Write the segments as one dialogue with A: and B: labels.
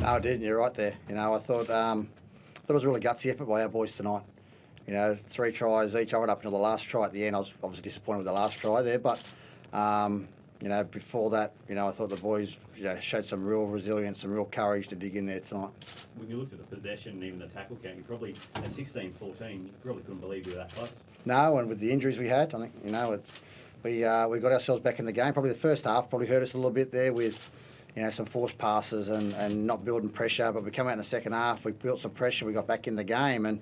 A: No, I didn't. You're right there. I thought it was a really gutsy effort by our boys tonight. 3 tries each. I went up until the last try at the end. I was obviously disappointed with the last try there, but before that, I thought the boys showed some real resilience, some real courage to dig in there tonight.
B: When you looked at the possession and even the tackle count, you probably at 16-14, you probably couldn't believe you were that close.
A: No, and with the injuries we had, I think we got ourselves back in the game. Probably the first half probably hurt us a little bit there with some forced passes and not building pressure. But we come out in the second half, we built some pressure, we got back in the game, and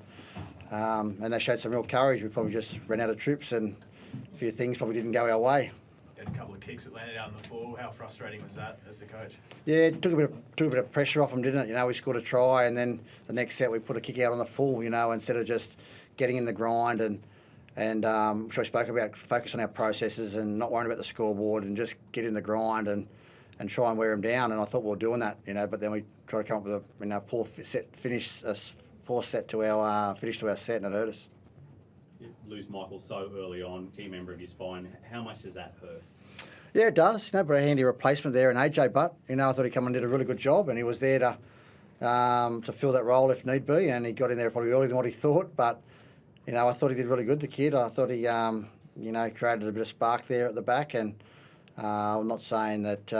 A: they showed some real courage. We probably just ran out of trips and a few things probably didn't go our way.
C: You had a couple of kicks that landed out in the full. How frustrating was that as the coach?
A: Yeah, it took a bit of pressure off them, didn't it? We scored a try, and then the next set we put a kick out on the full. Instead of just getting in the grind and which I spoke about, focus on our processes and not worrying about the scoreboard and just get in the grind and try and wear them down. And I thought we were doing that, but then we tried to come up with a poor set to our finish to our set, and it hurt us.
B: You lose Michael so early on, key member of your spine. How much does that hurt?
A: Yeah, it does. But a handy replacement there in AJ Butt. I thought he come and did a really good job, and he was there to fill that role if need be, and he got in there probably earlier than what he thought. But I thought he did really good, the kid. I thought he created a bit of spark there at the back, and I'm not saying that.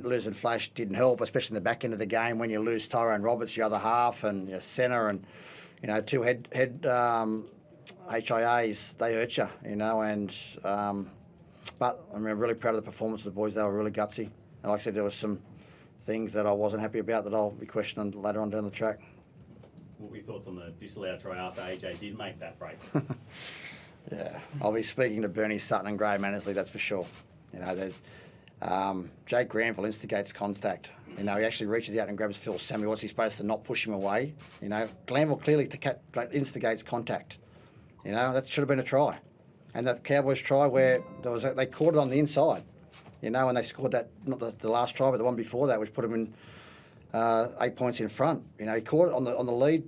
A: Losing Flash didn't help, especially in the back end of the game when you lose Tyrone Roberts, your other half, and your centre, and 2 head HIAs, they hurt you, but I'm really proud of the performance of the boys. They were really gutsy, and like I said, there were some things that I wasn't happy about that I'll be questioning later on down the track.
B: What were your thoughts on the disallowed try after AJ did make that break?
A: Yeah, I'll be speaking to Bernie Sutton and Graham Annesley, that's for sure. Jake Granville instigates contact. He actually reaches out and grabs Phil Sammy. What's he supposed to not push him away? Glanville clearly instigates contact. That should have been a try. And that Cowboys try where they caught it on the inside. And they scored that, not the last try, but the one before that, which put them in 8 points in front. He caught it on the lead.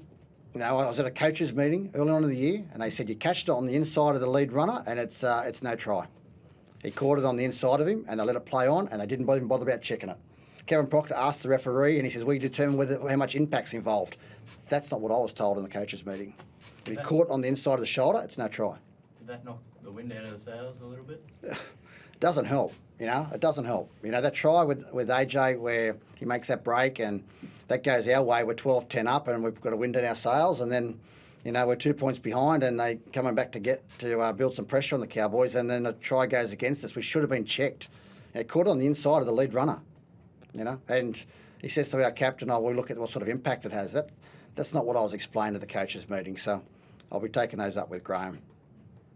A: I was at a coaches meeting early on in the year, and they said you catched it on the inside of the lead runner, and it's no try. He caught it on the inside of him, and they let it play on, and they didn't even bother about checking it. Kevin Proctor asked the referee, and he says, we determine how much impact's involved. That's not what I was told in the coaches meeting. If he caught on the inside of the shoulder, it's no try.
D: Did that knock the wind out of the sails a little bit?
A: It doesn't help, It doesn't help. That try with AJ where he makes that break and that goes our way, we're 12-10 up and we've got a wind in our sails, and then, we're 2 points behind and they coming back to build some pressure on the Cowboys, and then a try goes against us. We should have been checked. It caught on the inside of the lead runner, and he says to our captain, we look at what sort of impact it has. That's not what I was explaining at the coaches meeting, so I'll be taking those up with Graham.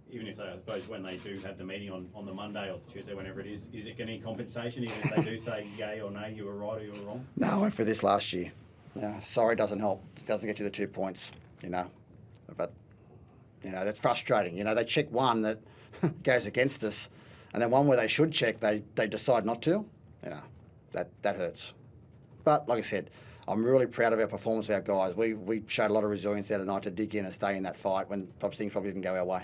B: Even if I suppose when they do have the meeting on the Monday or Tuesday, whenever it is it any compensation, even if they do say yay or nay, you were right or you were wrong?
A: No, I went for this last year. Sorry doesn't help. It doesn't get you the 2 points, But, that's frustrating. They check one that goes against us, and then one where they should check, they decide not to. That hurts. But, like I said, I'm really proud of our performance of our guys. We showed a lot of resilience the other night to dig in and stay in that fight when things probably didn't go our way.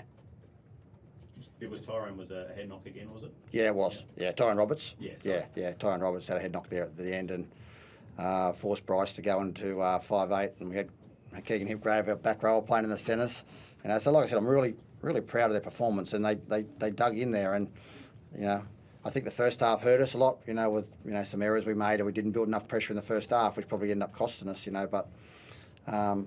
B: It was Tyrone was a head knock again, was it?
A: Yeah, it was. Yeah, Tyrone Roberts.
B: Yes.
A: Yeah, Tyrone Roberts had a head knock there at the end and forced Bryce to go into 5'8", and we had Keegan Hipgrave, our back row, playing in the centres. So like I said, I'm really, really proud of their performance, and they dug in there, and I think the first half hurt us a lot, with some errors we made, and we didn't build enough pressure in the first half, which probably ended up costing us, but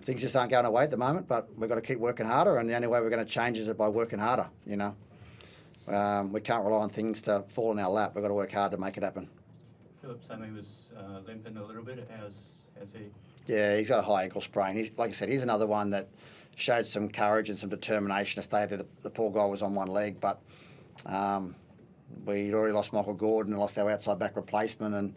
A: things just aren't going away at the moment. But we've got to keep working harder, and the only way we're going to change is by working harder. We can't rely on things to fall in our lap. We've got to work hard to make it happen.
D: Philip Sammy was limping a little bit. How's he?
A: Yeah, he's got a high ankle sprain. Like I said, he's another one that showed some courage and some determination to stay there. The poor guy was on one leg, but we'd already lost Michael Gordon and lost our outside back replacement, and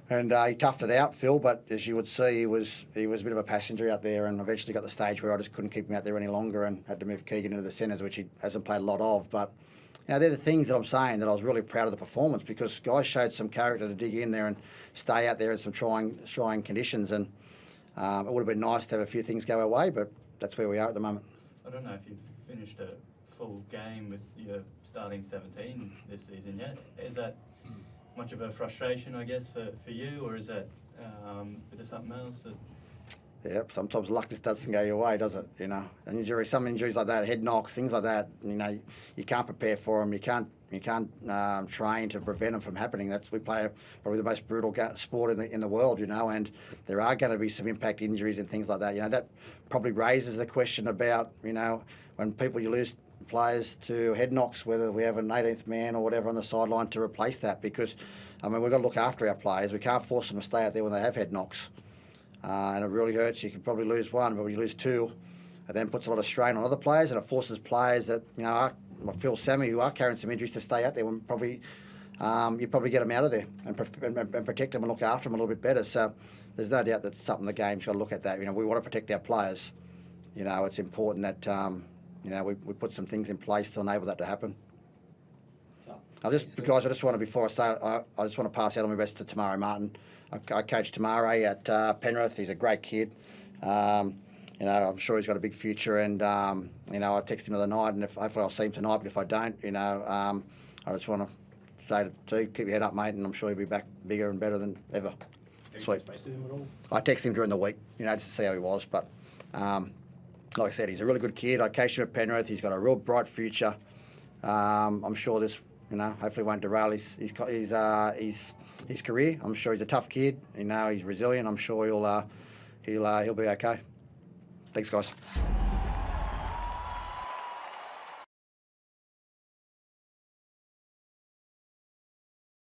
A: he toughed it out, Phil. But as you would see, he was a bit of a passenger out there, and eventually got to the stage where I just couldn't keep him out there any longer and had to move Keegan into the centres, which he hasn't played a lot of. But they're the things that I'm saying that I was really proud of the performance, because guys showed some character to dig in there and stay out there in some trying conditions, and it would have been nice to have a few things go our way, but that's where we are at the moment.
D: I don't know if you've finished a full game with your starting 17 this season yet. Is that much of a frustration, I guess, for you, or is that bit of something else that
A: Yep, sometimes luck just doesn't go your way, does it? You know, an injury, some injuries like that, head knocks, things like that. You know, you can't prepare for them. You can't train to prevent them from happening. We play probably the most brutal sport in the world. You know, and there are going to be some impact injuries and things like that. You know, that probably raises the question about, you know, when you lose players to head knocks, whether we have an 18th man or whatever on the sideline to replace that. Because, I mean, we've got to look after our players. We can't force them to stay out there when they have head knocks. And it really hurts. You can probably lose one, but when you lose two, it then puts a lot of strain on other players, and it forces players that, you know, Phil Sammy, who are carrying some injuries, to stay out there when probably you probably get them out of there and protect them and look after them a little bit better. So there's no doubt that's something the game's got to look at that. You know, we want to protect our players. You know, it's important that you know, we put some things in place to enable that to happen. Guys, I just want to, before I start, I just want to pass out on my best to Tamari Martin. I coached Tamari at Penrith. He's a great kid. You know, I'm sure he's got a big future, and you know, I texted him the other night, and hopefully I'll see him tonight. But if I don't, you know, I just want to say to keep your head up, mate, and I'm sure he'll be back bigger and better than ever.
B: Have you
A: Sweet.
B: touched base with him at all?
A: I texted him during the week, you know, just to see how he was. But like I said, he's a really good kid. I coached him at Penrith. He's got a real bright future. I'm sure this, you know, hopefully won't derail his career. I'm sure he's a tough kid. You know, he's resilient. I'm sure he'll be okay. Thanks, guys.